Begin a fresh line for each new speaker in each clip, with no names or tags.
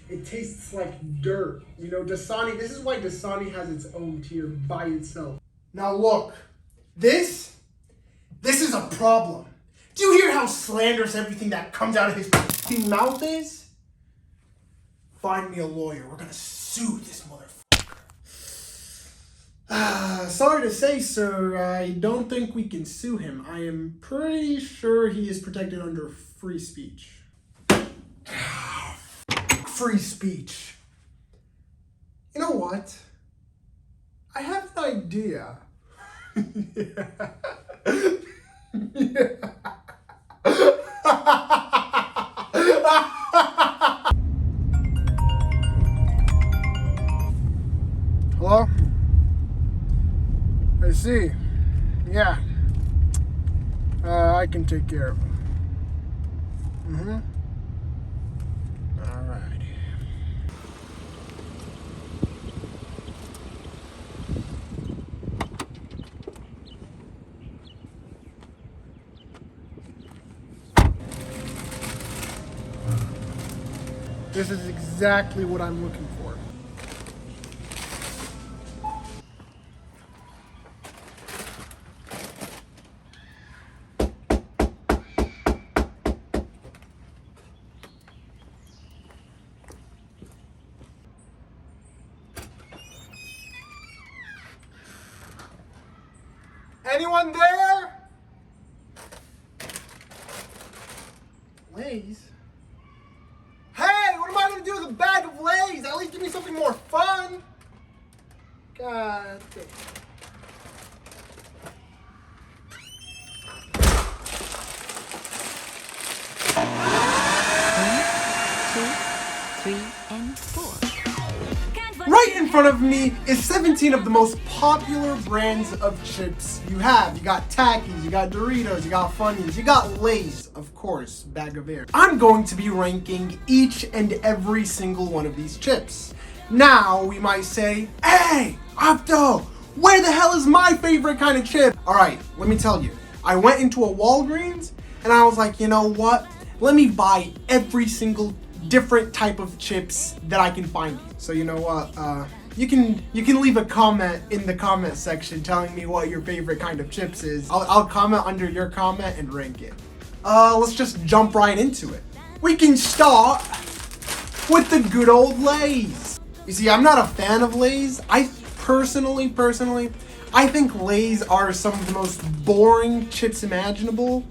It tastes like dirt. You know, Dasani, this is why Dasani has its own tier by itself. Now look, this is a problem. Do you hear how slanderous everything that comes out of his fucking mouth is? Find me a lawyer. We're gonna sue this motherfucker. Sorry to say, sir, I don't think we can sue him. I am pretty sure he is protected under free speech. Free speech. You know what? I have an idea. Yeah. Hello? I see. Yeah. I can take care of him. All right. This is exactly what I'm looking for. Anyone there? Lay's? Hey, what am I gonna do with a bag of Lay's? At least give me something more fun. God damn. Right in front of me is 17 of the most popular brands of chips you have. You got Takis, you got Doritos, you got Funyuns, you got Lay's, of course, bag of air. I'm going to be ranking each and every single one of these chips. Now, we might say, hey, Opto, where the hell is my favorite kind of chip? All right, let me tell you. I went into a Walgreens and I was like, you know what? Let me buy every single different type of chips that I can find. So you know what? You can leave a comment in the comment section telling me what your favorite kind of chips is. I'll comment under your comment and rank it. Let's just jump right into it. We can start with the good old Lay's. You see, I'm not a fan of Lay's. I personally, I think Lay's are some of the most boring chips imaginable.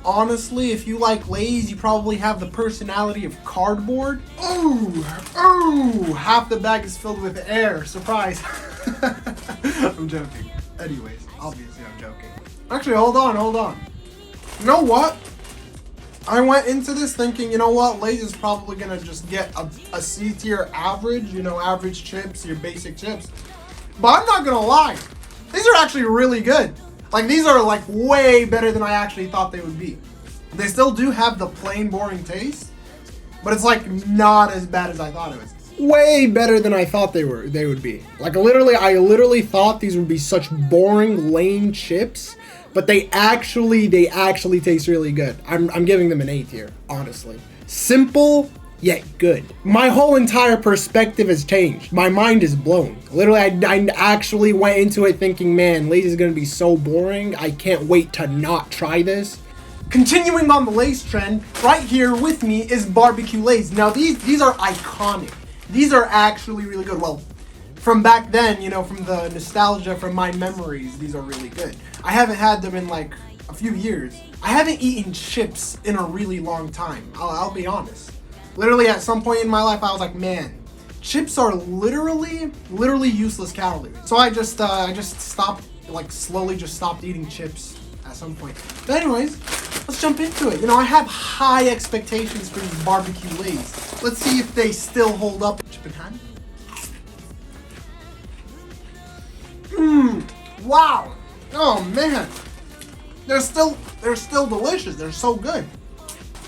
Honestly, if you like Lay's, you probably have the personality of cardboard. Ooh, half the bag is filled with air. Surprise. I'm joking. Anyways, obviously I'm joking. Actually, hold on. You know what? I went into this thinking, you know what? Lay's is probably gonna just get a C tier average, you know, average chips, your basic chips. But I'm not gonna lie. These are actually really good. Like, these are like way better than I actually thought they would be. They still do have the plain boring taste, but it's like not as bad as I thought it was. Way better than I thought they would be. Like, I literally thought these would be such boring, lame chips, but they actually taste really good. I'm giving them an A tier, honestly. Simple, yet good. My whole entire perspective has changed. My mind is blown. Literally, I actually went into it thinking, man, Lay's is gonna be so boring. I can't wait to not try this. Continuing on the Lay's trend, right here with me is barbecue Lay's. Now these are iconic. These are actually really good. Well, from back then, you know, from the nostalgia, from my memories, these are really good. I haven't had them in like a few years. I haven't eaten chips in a really long time. I'll be honest. Literally, at some point in my life, I was like, man, chips are literally useless calories. So I just stopped, like, slowly just stopped eating chips at some point. But anyways, let's jump into it. You know, I have high expectations for these barbecue Lay's. Let's see if they still hold up. Chip in hand. Wow. Oh man, they're still delicious. They're so good.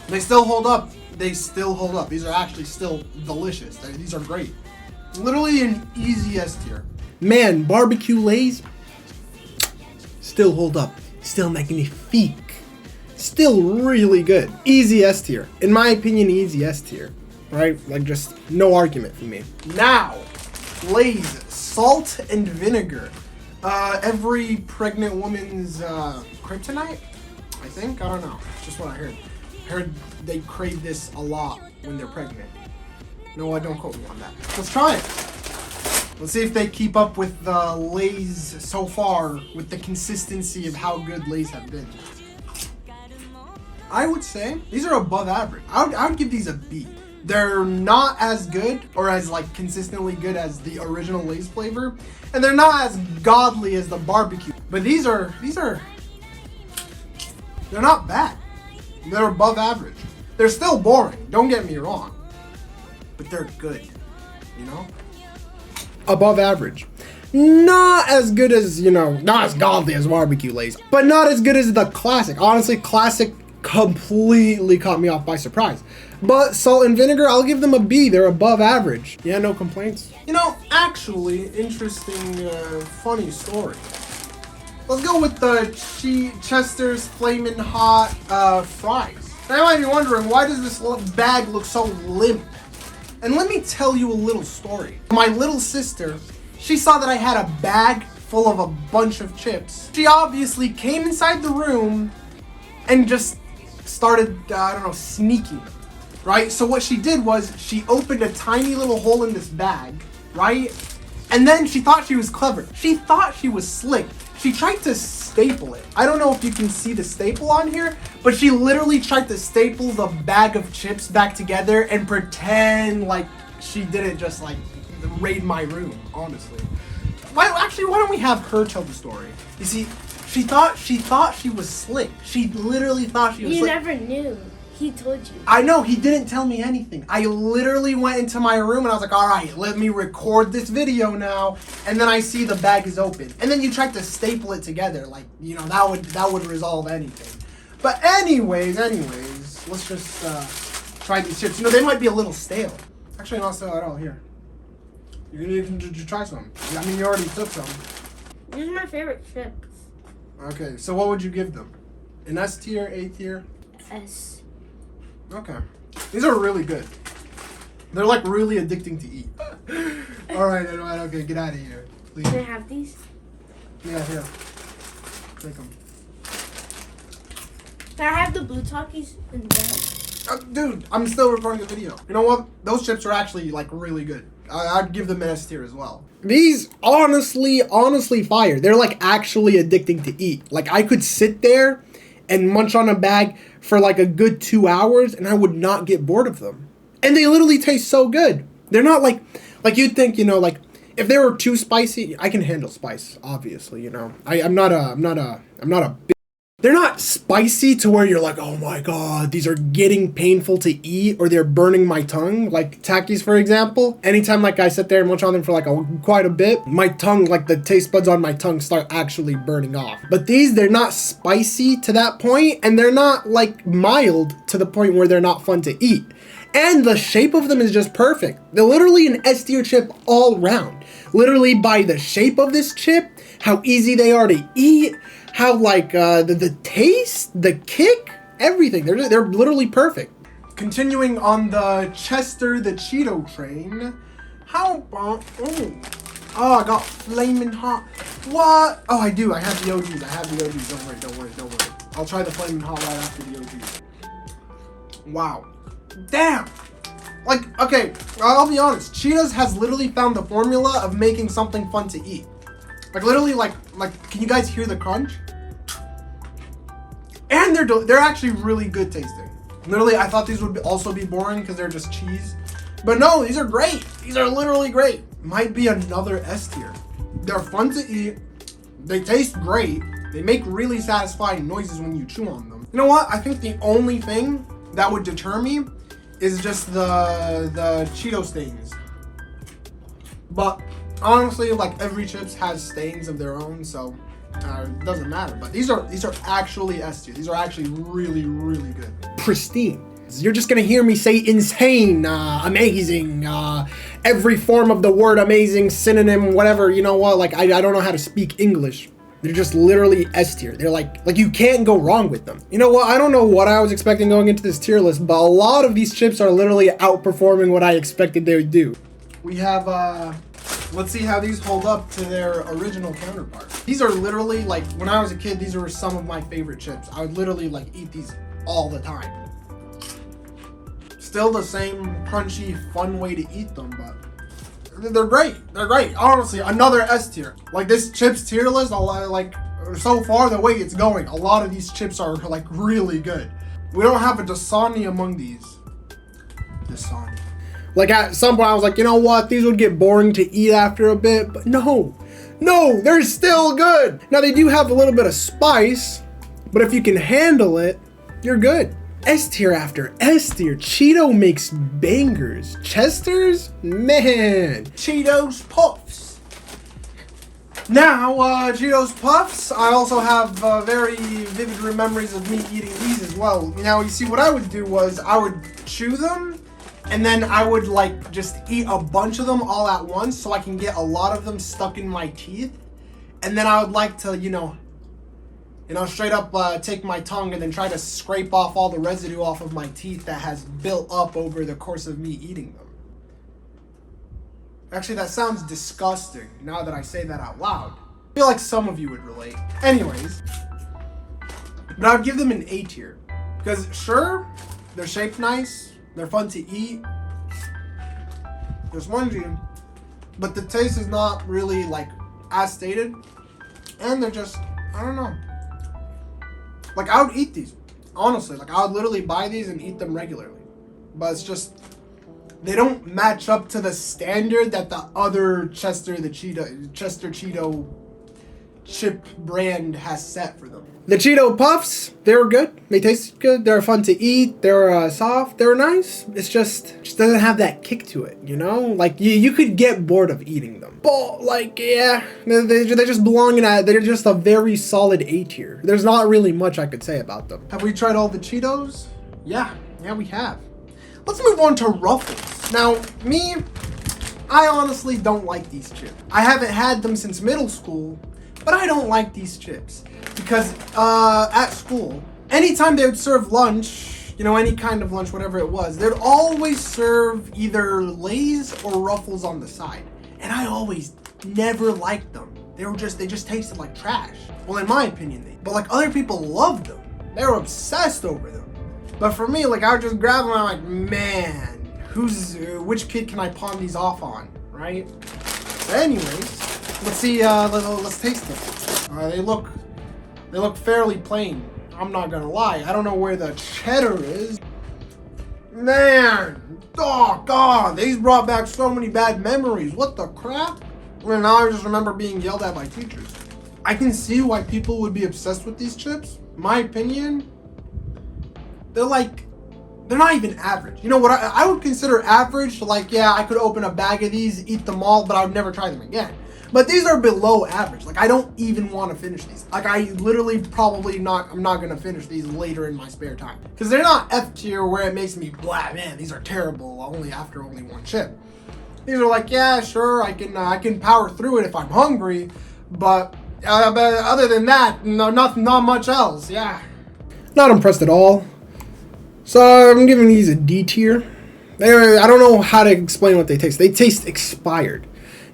They still hold up. These are actually still delicious. These are great. Literally an easy S tier. Man, barbecue Lay's still hold up. Still magnifique. Still really good. Easy S tier. In my opinion, easy S tier. right? Like, just no argument for me. Now, Lay's salt and vinegar. Every pregnant woman's kryptonite, I think. I don't know. It's just what I heard. I heard they crave this a lot when they're pregnant. No, don't quote me on that. Let's try it. Let's see if they keep up with the Lay's so far, with the consistency of how good Lay's have been. I would say these are above average. I would give these a B. They're not as good or as like consistently good as the original Lay's flavor, and they're not as godly as the barbecue. But they're not bad. They're above average. They're still boring, don't get me wrong, but they're good, you know? Above average. Not as good as, not as godly as barbecue Lay's, but not as good as the classic. Honestly, classic completely caught me off by surprise. But salt and vinegar, I'll give them a B. They're above average. Yeah, no complaints. Actually, interesting, funny story. Let's go with the Chester's Flamin' Hot fries. Now you might be wondering, why does this bag look so limp? And let me tell you a little story. My little sister, she saw that I had a bag full of a bunch of chips. She obviously came inside the room and just started, sneaking, right? So what she did was she opened a tiny little hole in this bag, right? And then she thought she was clever. She thought she was slick. She tried to staple it. I don't know if you can see the staple on here, but she literally tried to staple the bag of chips back together and pretend like she didn't just like raid my room, honestly. Why don't we have her tell the story? You see, she thought she was slick. She literally thought she was slick.
You never knew. He told you.
I know, he didn't tell me anything. I literally went into my room and I was like, all right, let me record this video now. And then I see the bag is open. And then you tried to staple it together. Like, that would resolve anything. But anyways, let's just try these chips. They might be a little stale. Actually, not stale at all. Here. You can try some. I mean, you already took some.
These are my favorite chips.
Okay, so what would you give them? An S tier, A tier?
S.
Okay. These are really good. They're like really addicting to eat. Alright, okay, get out of here. Please.
Can I have these?
Yeah, here. Take them.
Can I have the blue Takis in bed?
Dude, I'm still recording the video. You know what? Those chips are actually like really good. I'd give them an S tier as well. These honestly fire. They're like actually addicting to eat. Like I could sit there and munch on a bag for like a good 2 hours and I would not get bored of them. And they literally taste so good. They're not like you'd think, like if they were too spicy, I can handle spice, obviously, I'm not a they're not spicy to where you're like, oh my god, these are getting painful to eat or they're burning my tongue. Like Takis, for example. Anytime like I sit there and munch on them for like quite a bit, my tongue, like the taste buds on my tongue start actually burning off. But these, they're not spicy to that point and they're not like mild to the point where they're not fun to eat. And the shape of them is just perfect. They're literally an S tier chip all round. Literally by the shape of this chip, how easy they are to eat, how like the taste, the kick, everything. They're literally perfect. Continuing on the Chester the Cheeto train. How about oh, I got Flamin' Hot. What? Oh, I do. I have the OGs. Don't worry. I'll try the Flamin' Hot right after the OGs. Wow. Damn. Like, okay, I'll be honest. Cheetos has literally found the formula of making something fun to eat. Like literally, like, can you guys hear the crunch? And they're actually really good tasting. Literally, I thought these would also be boring because they're just cheese. But no, these are great. These are literally great. Might be another S tier. They're fun to eat. They taste great. They make really satisfying noises when you chew on them. You know what? I think the only thing that would deter me is just the Cheeto stains. But honestly, like every chips has stains of their own, so it doesn't matter. But these are actually S tier. These are actually really, really good. Pristine. You're just gonna hear me say insane, amazing, every form of the word amazing, synonym, whatever. You know what? Like I don't know how to speak English. They're just literally S tier. They're like you can't go wrong with them. You know what? I don't know what I was expecting going into this tier list, but a lot of these chips are literally outperforming what I expected they would do. We have, let's see how these hold up to their original counterparts. These are literally, like, when I was a kid, these were some of my favorite chips. I would literally, like, eat these all the time. Still the same crunchy, fun way to eat them, but they're great. They're great. Honestly, another S tier. Like, this chips tier list, like, so far, the way it's going, a lot of these chips are, like, really good. We don't have a Dasani among these. Dasani. Like, at some point, I was like, you know what? These would get boring to eat after a bit, but no, they're still good. Now, they do have a little bit of spice, but if you can handle it, you're good. S tier after S tier. Cheeto makes bangers. Chester's? Man. Cheetos Puffs. Now, Cheetos Puffs, I also have very vivid memories of me eating these as well. Now, you see, what I would do was I would chew them, and then I would, like, just eat a bunch of them all at once so I can get a lot of them stuck in my teeth. And then I would like to, you know, straight up take my tongue and then try to scrape off all the residue off of my teeth that has built up over the course of me eating them. Actually, that sounds disgusting now that I say that out loud. I feel like some of you would relate. Anyways, but I would give them an A tier. Because sure, they're shaped nice, they're fun to eat, they're spongy, but the taste is not really, like, as stated. And they're just, I don't know. Like, I would eat these, honestly. Like, I would literally buy these and eat them regularly. But it's just, they don't match up to the standard that the other Chester Cheeto chip brand has set for them. The Cheeto Puffs, they were good. They tasted good. They were fun to eat. They were soft. They were nice. It just doesn't have that kick to it, you know? Like, you could get bored of eating them. But, like, yeah, they just belong in they're just a very solid A tier. There's not really much I could say about them. Have we tried all the Cheetos? Yeah, we have. Let's move on to Ruffles. Now, I honestly don't like these chips. I haven't had them since middle school, but I don't like these chips. Because at school, anytime they would serve lunch, you know, any kind of lunch, whatever it was, they'd always serve either Lay's or Ruffles on the side. And I always never liked them. They just tasted like trash. Well, in my opinion, but like other people loved them. They were obsessed over them. But for me, like, I would just grab them and I'm like, man, which kid can I pawn these off on, right? But anyways, let's see, let's taste them. They look fairly plain. I'm not gonna lie. I don't know where the cheddar is. Man, oh god, these brought back so many bad memories. What the crap? Well, now I just remember being yelled at by teachers. I can see why people would be obsessed with these chips. My opinion, they're not even average. You know what I would consider average? Like, yeah, I could open a bag of these, eat them all, but I would never try them again. But these are below average. Like, I don't even want to finish these. Like, I literally I'm not going to finish these later in my spare time. Because they're not F tier where it makes me blah, man, these are terrible after only one chip. These are like, yeah, sure, I can power through it if I'm hungry. But other than that, not much else, yeah. Not impressed at all. So I'm giving these a D tier. I don't know how to explain what they taste. They taste expired.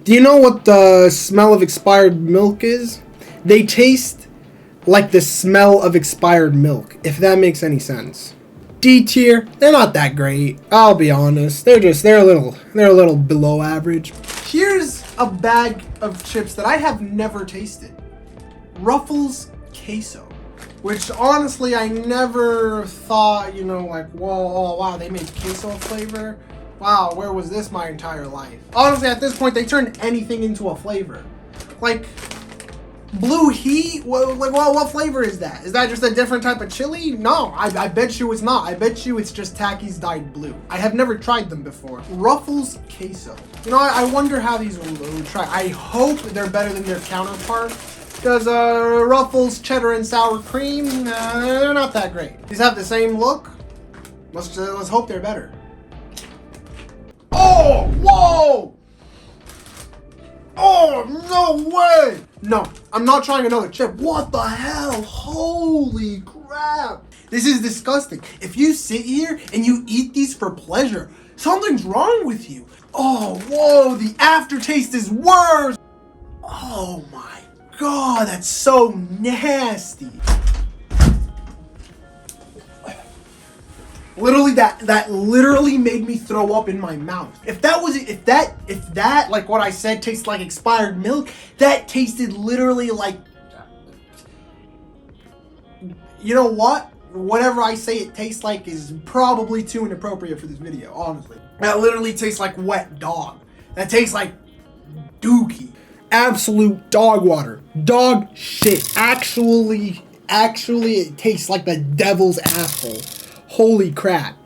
Do you know what the smell of expired milk is? They taste like the smell of expired milk, if that makes any sense. D tier, they're not that great. I'll be honest. They're a little below average. Here's a bag of chips that I have never tasted. Ruffles Queso. Which honestly I never thought, you know, like, whoa, oh, wow, they made queso flavor. Wow, where was this my entire life? Honestly, at this point, they turned anything into a flavor. Like, Blue Heat? What flavor is that? Is that just a different type of chili? No, I bet you it's not. I bet you it's just Takis dyed blue. I have never tried them before. Ruffles Queso. You know, I wonder how these will try. I hope they're better than their counterpart. Because Ruffles cheddar and sour cream, they're not that great. These have the same look. Let's hope they're better. Oh, whoa! Oh, no way! No, I'm not trying another chip. What the hell? Holy crap. This is disgusting. If you sit here and you eat these for pleasure, something's wrong with you. Oh, whoa, the aftertaste is worse. Oh my God, that's so nasty. Literally, that literally made me throw up in my mouth. If that, like what I said, tastes like expired milk, that tasted literally like, you know what? Whatever I say it tastes like is probably too inappropriate for this video, honestly. That literally tastes like wet dog. That tastes like dookie. Absolute dog water. Dog shit. Actually, it tastes like the devil's asshole. Holy crap.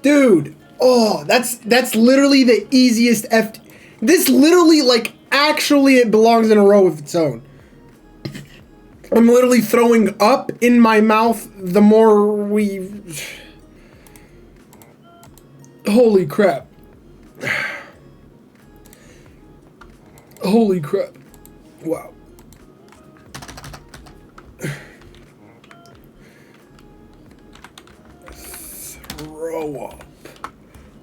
Dude. Oh, that's literally the easiest This literally, like, actually it belongs in a row of its own. I'm literally throwing up in my mouth the more we... Holy crap. Holy crap. Wow. Throw up.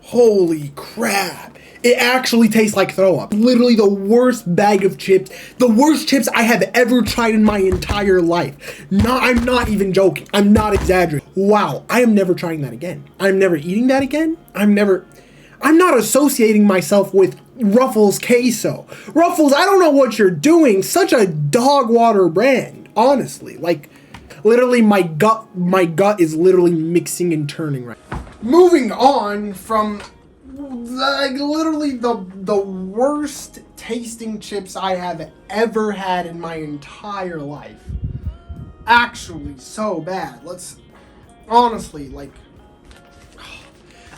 Holy crap. It actually tastes like throw up. Literally the worst bag of chips. The worst chips I have ever tried in my entire life. I'm not even joking. I'm not exaggerating. Wow. I am never trying that again. I'm never eating that again. I'm not associating myself with Ruffles queso. Ruffles, I don't know what you're doing. Such a dog water brand. Honestly. Like, literally my gut is literally mixing and turning right now. Moving on from... like literally the worst tasting chips I have ever had in my entire life. Actually, so bad. Honestly, like,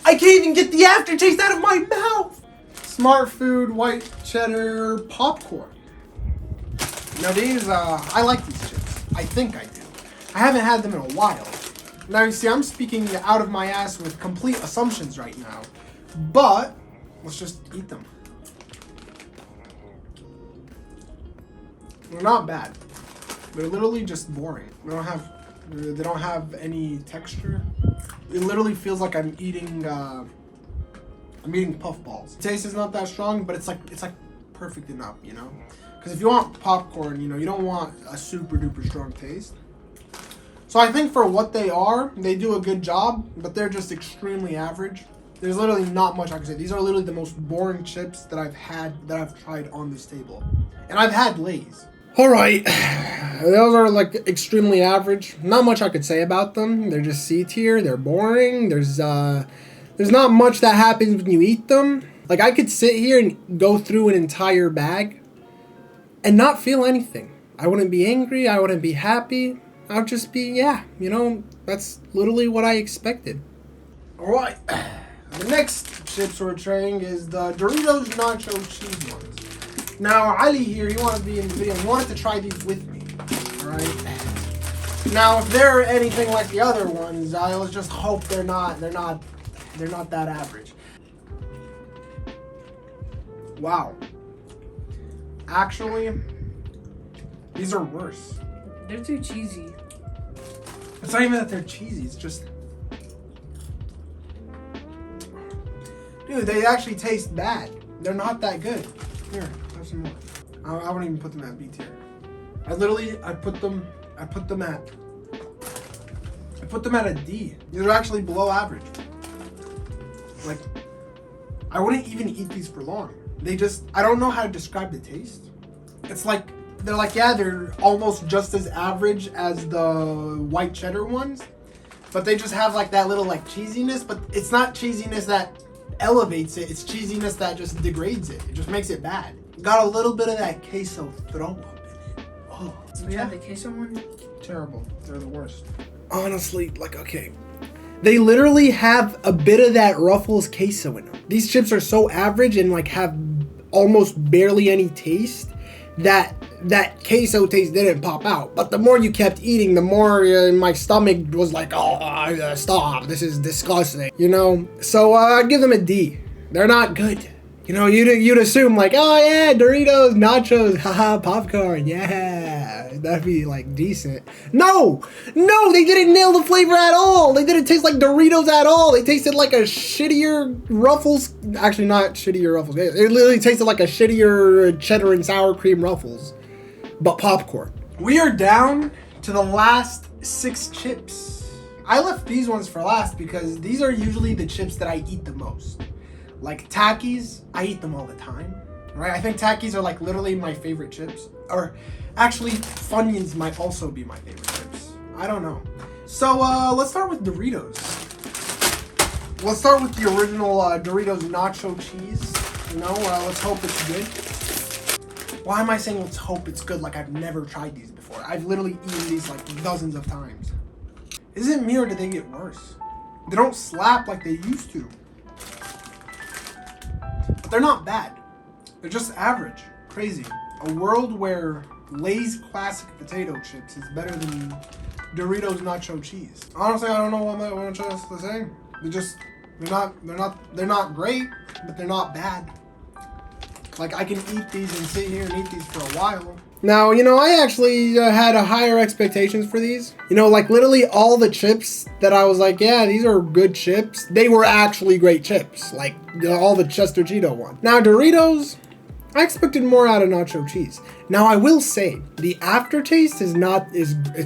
I can't even get the aftertaste out of my mouth. Smart Food white cheddar popcorn. Now these, I like these chips. I think I do. I haven't had them in a while. Now you see, I'm speaking out of my ass with complete assumptions right now. But let's just eat them. They're not bad. They're literally just boring. They don't have any texture. It literally feels like I'm eating puffballs. The taste is not that strong, but it's like perfect enough, you know? Because if you want popcorn, you know, you don't want a super duper strong taste. So I think for what they are, they do a good job, but they're just extremely average. There's literally not much I can say. These are literally the most boring chips that I've tried on this table. And I've had Lay's. Alright, those are like extremely average. Not much I could say about them. They're just C tier, they're boring. There's not much that happens when you eat them. Like, I could sit here and go through an entire bag and not feel anything. I wouldn't be angry, I wouldn't be happy. I would just be, yeah, you know, that's literally what I expected. Alright. The next chips we're trying is the Doritos Nacho Cheese ones. Now, Ali here, he wanted to be in the video. He wanted to try these with me. Alright? Now, if they're anything like the other ones, let's just hope they're not that average. Wow. Actually, these are worse.
They're too cheesy.
It's not even that they're cheesy, it's just... Dude, they actually taste bad. They're not that good. Here, have some more. I wouldn't even put them at B tier. I put them at a D. These are actually below average. Like, I wouldn't even eat these for long. I don't know how to describe the taste. It's like, they're almost just as average as the white cheddar ones, but they just have like that little like cheesiness, but it's not cheesiness that elevates it, it's cheesiness that just degrades it. It just makes it bad. Got a little bit of that queso throw up in it. Oh,
So you have the queso one?
terrible. They're the worst. Honestly, like, okay. They literally have a bit of that Ruffles queso in them. These chips are so average and like have almost barely any taste that queso taste didn't pop out. But the more you kept eating, the more my stomach was like, oh, stop, this is disgusting, you know? So I give them a D. They're not good. You know, you'd assume like, oh yeah, Doritos, nachos, haha, popcorn, yeah, that'd be like decent. No, they didn't nail the flavor at all. They didn't taste like Doritos at all. They tasted like a shittier Ruffles. Actually, not shittier Ruffles. It literally tasted like a shittier cheddar and sour cream Ruffles, but popcorn. We are down to the last 6 chips. I left these ones for last because these are usually the chips that I eat the most. Like Takis, I eat them all the time, right? I think Takis are like literally my favorite chips. Or actually, Funyuns might also be my favorite chips. I don't know. So let's start with Doritos. Let's start with the original Doritos nacho cheese. You know, let's hope it's good. Why am I saying let's hope it's good like I've never tried these before? I've literally eaten these like dozens of times. Is it me or did they get worse? They don't slap like they used to. But they're not bad. They're just average. Crazy. A world where Lay's classic potato chips is better than Doritos nacho cheese. Honestly, I don't know what I'm trying to say. They're not great, but they're not bad. Like I can eat these and sit here and eat these for a while. Now, you know, I actually had higher expectations for these. You know, like literally all the chips that I was like, yeah, these are good chips. They were actually great chips. Like all the Chester Cheeto one. Now, Doritos, I expected more out of nacho cheese. Now, I will say the aftertaste is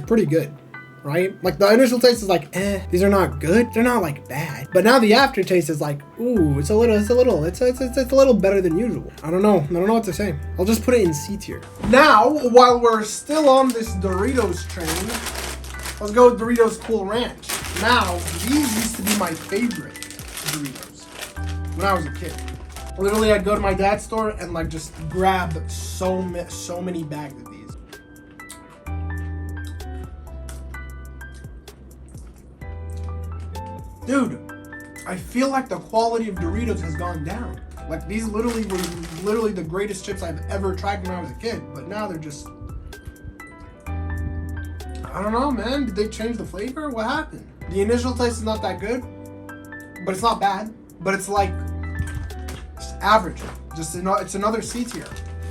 pretty good. Right? Like the initial taste is like, these are not good. They're not like bad. But now the aftertaste is like, ooh, it's a little better than usual. I don't know what to say. I'll just put it in C tier. Now, while we're still on this Doritos train, let's go with Doritos Cool Ranch. Now, these used to be my favorite Doritos when I was a kid. Literally, I'd go to my dad's store and like just grab so many bags of these. Dude, I feel like the quality of Doritos has gone down. Like these literally were the greatest chips I've ever tried when I was a kid, but now they're just, I don't know, man. Did they change the flavor? What happened? The initial taste is not that good, but it's not bad. But it's like, it's average. It's another C tier.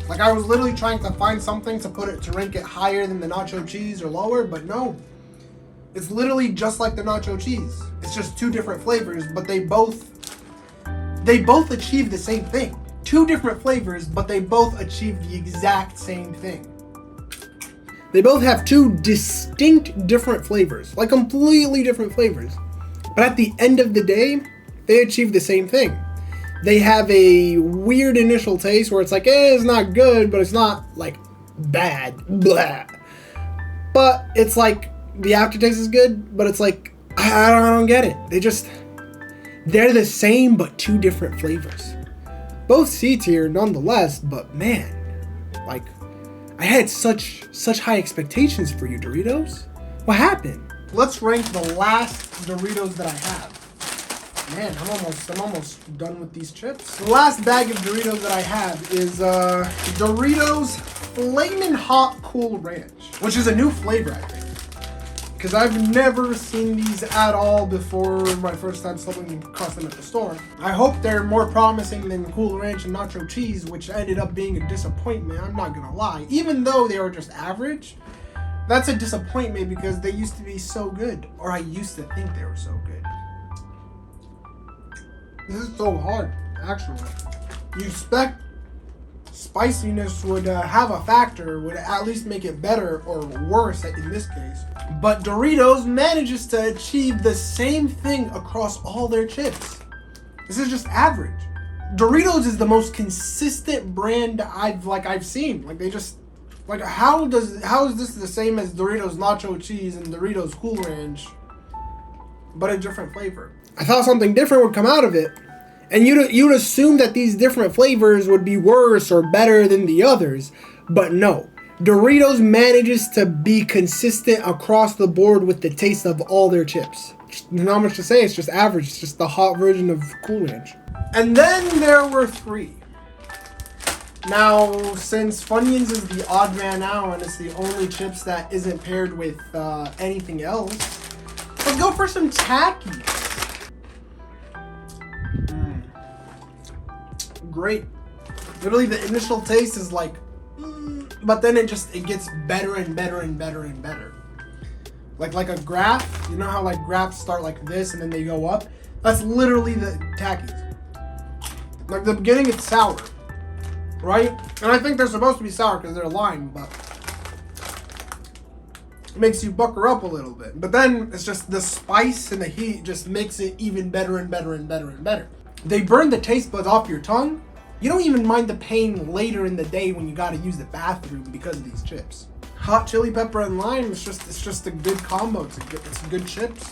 Like I was literally trying to find something to rank it higher than the nacho cheese or lower, but no. It's literally just like the nacho cheese. It's just 2 different flavors, but they both achieve the same thing. 2 different flavors, but they both achieve the exact same thing. They both have 2 distinct different flavors, like completely different flavors. But at the end of the day, they achieve the same thing. They have a weird initial taste where it's like, it's not good, but it's not like bad. Blah. But it's like, the aftertaste is good, but it's like, I don't get it. They're the same, but 2 different flavors. Both C tier nonetheless, but man, like, I had such high expectations for you, Doritos. What happened? Let's rank the last Doritos that I have. Man, I'm almost done with these chips. The last bag of Doritos that I have is Doritos Flamin' Hot Cool Ranch, which is a new flavor, I think. Because I've never seen these at all before my first time stumbling across them at the store. I hope they're more promising than Cool Ranch and Nacho Cheese, which ended up being a disappointment, I'm not gonna lie. Even though they were just average, that's a disappointment because they used to be so good. Or I used to think they were so good. This is so hard, actually. You expect spiciness would have a factor, would at least make it better or worse in this case. But Doritos manages to achieve the same thing across all their chips. This is just average. Doritos is the most consistent brand I've seen. Like they just, like how is this the same as Doritos Nacho Cheese and Doritos Cool Ranch, but a different flavor? I thought something different would come out of it. And you'd assume that these different flavors would be worse or better than the others, but no. Doritos manages to be consistent across the board with the taste of all their chips. Not much to say, it's just average. It's just the hot version of Cool Ranch. And then there were 3. Now, since Funyuns is the odd man out and it's the only chips that isn't paired with anything else, let's go for some Takis. great. Literally, the initial taste is like, but then it gets better and better and better and better. Like a graph. You know how like graphs start like this and then they go up? That's literally the Takis. Like the beginning, it's sour, right? And I think they're supposed to be sour because they're lime, but it makes you bucker up a little bit. But then it's just the spice and the heat just makes it even better and better and better and better. They burn the taste buds off your tongue. You don't even mind the pain later in the day when you gotta use the bathroom because of these chips. Hot chili pepper and lime, it's just a good combo. It's good chips.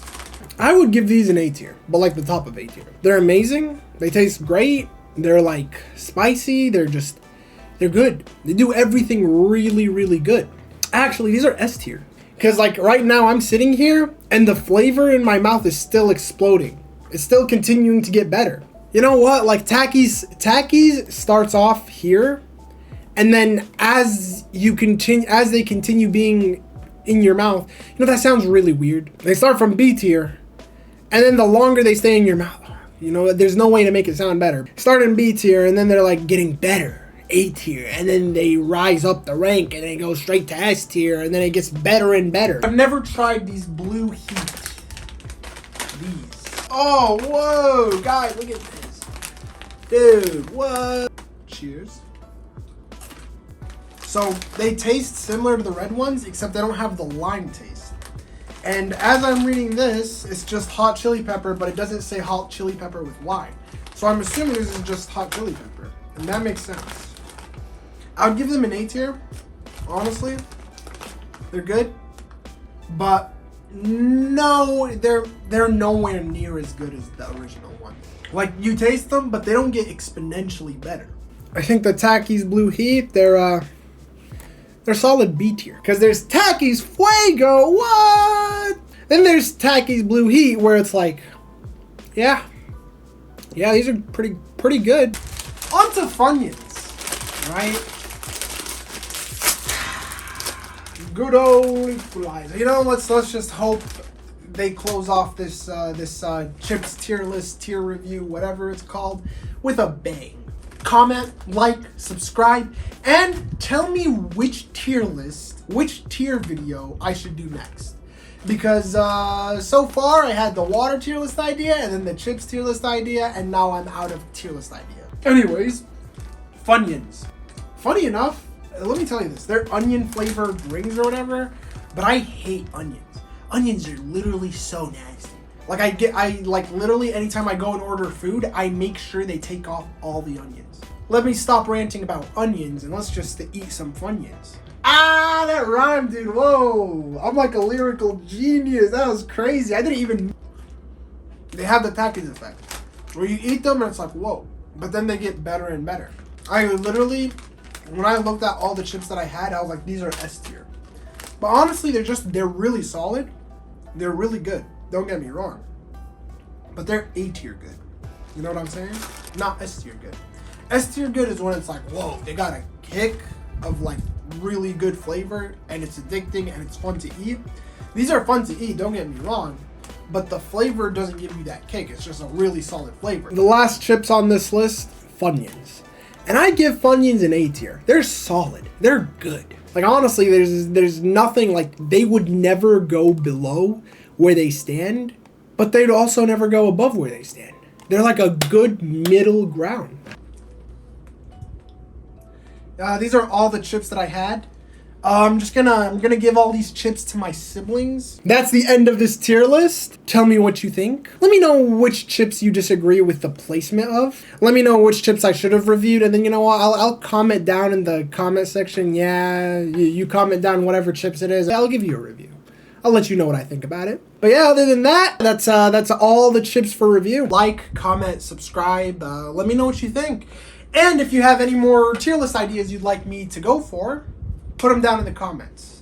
I would give these an A tier, but like the top of A tier. They're amazing. They taste great. They're like spicy. They're good. They do everything really, really good. Actually, these are S tier. Because like right now I'm sitting here and the flavor in my mouth is still exploding. It's still continuing to get better. You know what? Like Takis starts off here, and then as they continue being in your mouth, you know, that sounds really weird. They start from B tier, and then the longer they stay in your mouth, you know, there's no way to make it sound better. Start in B tier, and then they're like getting better. A tier, and then they rise up the rank, and then it goes straight to S tier, and then it gets better and better. I've never tried these Blue Heat. These. Oh, whoa, guys, look at this. Dude, what? Cheers. So they taste similar to the red ones, except they don't have the lime taste. And as I'm reading this, it's just hot chili pepper, but it doesn't say hot chili pepper with lime. So I'm assuming this is just hot chili pepper, and that makes sense. I would give them an A tier, honestly. They're good, but no, they're nowhere near as good as the original one. Like, you taste them, but they don't get exponentially better. I think the Takis Blue Heat, they're solid B tier. Because there's Takis Fuego, what? Then there's Takis Blue Heat, where it's like, yeah, these are pretty good. On to Funyuns, right? Good old equalizer. You know, let's just hope they close off this chips tier list, tier review, whatever it's called, with a bang. Comment, like, subscribe, and tell me which tier list, which tier video I should do next. Because so far I had the water tier list idea, and then the chips tier list idea, and now I'm out of tier list idea. Anyways, Funyuns. Funny enough, let me tell you this, they're onion flavored rings or whatever, but I hate onions. Onions are literally so nasty. Like I literally anytime I go and order food, I make sure they take off all the onions. Let me stop ranting about onions and let's just eat some Funyuns. Ah, that rhymed, dude, whoa. I'm like a lyrical genius, that was crazy. I didn't even, they have the Takis effect, where you eat them and it's like, whoa. But then they get better and better. I literally, when I looked at all the chips that I had, I was like, these are S tier. But honestly, they're really solid. They're really good. Don't get me wrong. But they're A tier good. You know what I'm saying? Not S tier good. S tier good is when it's like, whoa, they got a kick of like really good flavor and it's addicting and it's fun to eat. These are fun to eat, don't get me wrong. But the flavor doesn't give you that kick. It's just a really solid flavor. The last chips on this list, Funyuns. And I give Funyuns an A tier. They're solid. They're good. Like honestly, there's nothing, like they would never go below where they stand, but they'd also never go above where they stand. They're like a good middle ground. These are all the chips that I had. I'm gonna give all these chips to my siblings. That's the end of this tier list. Tell me what you think. Let me know which chips you disagree with the placement of. Let me know which chips I should have reviewed, and then you know what? I'll comment down in the comment section. Yeah, you comment down whatever chips it is. I'll give you a review. I'll let you know what I think about it. But yeah, other than that, that's all the chips for review. Like, comment, subscribe. Let me know what you think. And if you have any more tier list ideas you'd like me to go for, put them down in the comments.